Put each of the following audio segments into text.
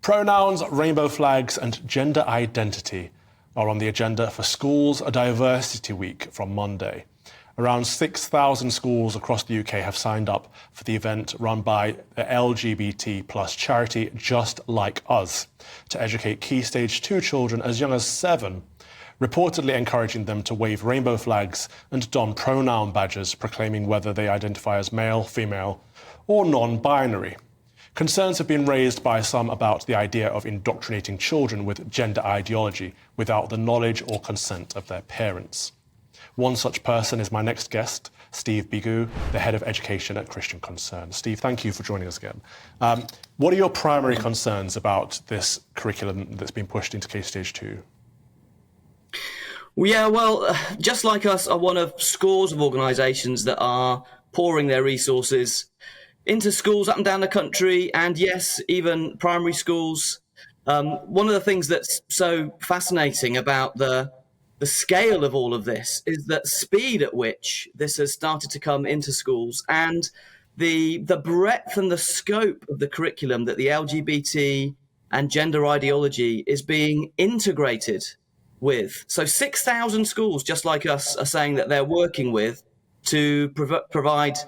Pronouns, rainbow flags and gender identity are on the agenda for Schools Diversity Week from Monday. Around 6,000 schools across the UK have signed up for the event run by the LGBT plus charity Just Like Us to educate Key Stage 2 children as young as 7, reportedly encouraging them to wave rainbow flags and don pronoun badges proclaiming whether they identify as male, female or non-binary. Concerns have been raised by some about the idea of indoctrinating children with gender ideology without the knowledge or consent of their parents. One such person is my next guest, Steve Beegoo, the Head of Education at Christian Concern. Steve, thank you for joining us again. What are your primary concerns about this curriculum that's been pushed into Key Stage 2? Well, Just Like Us are one of scores of organisations that are pouring their resources into schools up and down the country, and yes, even primary schools. One of the things that's so fascinating about the scale of all of this is the speed at which this has started to come into schools, and the breadth and the scope of the curriculum that the LGBT and gender ideology is being integrated with. So 6,000 schools, Just Like Us, are saying that they're working with to provide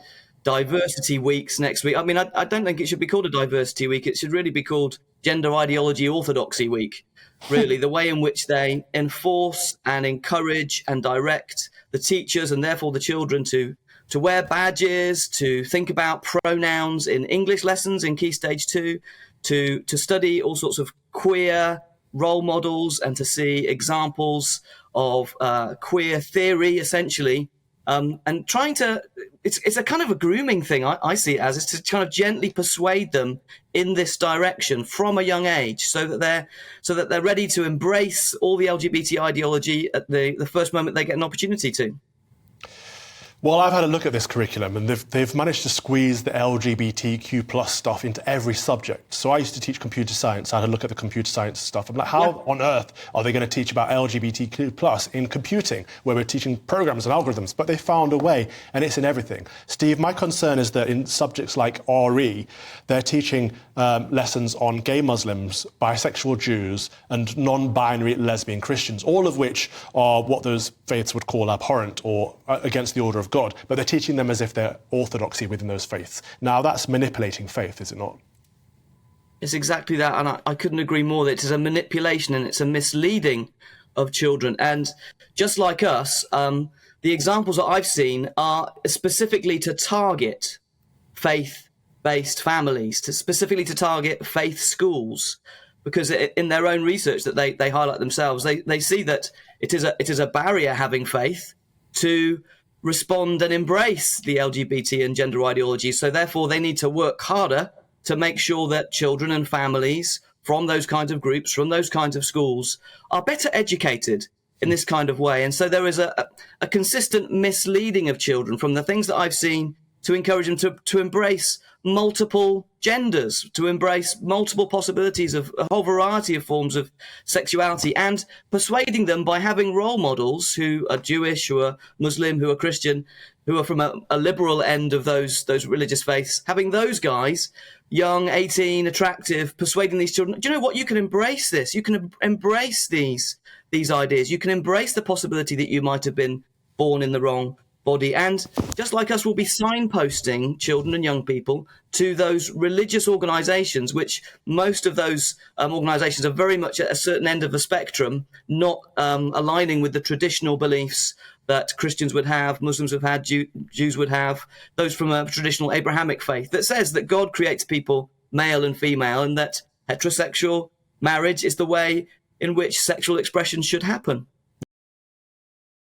diversity weeks next week. I mean, I don't think it should be called a diversity week. It should really be called Gender Ideology Orthodoxy Week. Really, the way in which they enforce and encourage and direct the teachers and therefore the children to wear badges, to think about pronouns in English lessons in Key Stage 2, to study all sorts of queer role models and to see examples of queer theory, essentially, and trying to, it's a kind of a grooming thing, I see it as, is to kind of gently persuade them in this direction from a young age so that they're ready to embrace all the LGBT ideology at the first moment they get an opportunity to. Well, I've had a look at this curriculum and they've managed to squeeze the LGBTQ plus stuff into every subject. So I used to teach computer science. I had a look at the computer science stuff. I'm like, how on earth are they going to teach about LGBTQ plus in computing, where we're teaching programs and algorithms? But they found a way, and it's in everything. Steve, my concern is that in subjects like RE, they're teaching lessons on gay Muslims, bisexual Jews, and non-binary lesbian Christians, all of which are what those faiths would call abhorrent or against the order of God, but they're teaching them as if they're orthodoxy within those faiths. Now, that's manipulating faith, is it not? It's exactly that, and I couldn't agree more that it is a manipulation and it's a misleading of children. And Just Like Us, the examples that I've seen are specifically to target faith-based families, specifically to target faith schools, because in their own research that they highlight themselves, they see that it is a barrier having faith to respond and embrace the LGBT and gender ideology. So therefore, they need to work harder to make sure that children and families from those kinds of groups, from those kinds of schools, are better educated in this kind of way. And so there is a consistent misleading of children from the things that I've seen to encourage them to embrace multiple genders, to embrace multiple possibilities of a whole variety of forms of sexuality, and persuading them by having role models who are Jewish, who are Muslim, who are Christian, who are from a liberal end of those religious faiths, having those guys, young, 18, attractive, persuading these children, do you know what, you can embrace this, you can embrace these ideas, you can embrace the possibility that you might have been born in the wrong body. And Just Like Us will be signposting children and young people to those religious organisations, which most of those organisations are very much at a certain end of the spectrum, not aligning with the traditional beliefs that Christians would have, Muslims would have, Jews would have, those from a traditional Abrahamic faith that says that God creates people male and female and that heterosexual marriage is the way in which sexual expression should happen.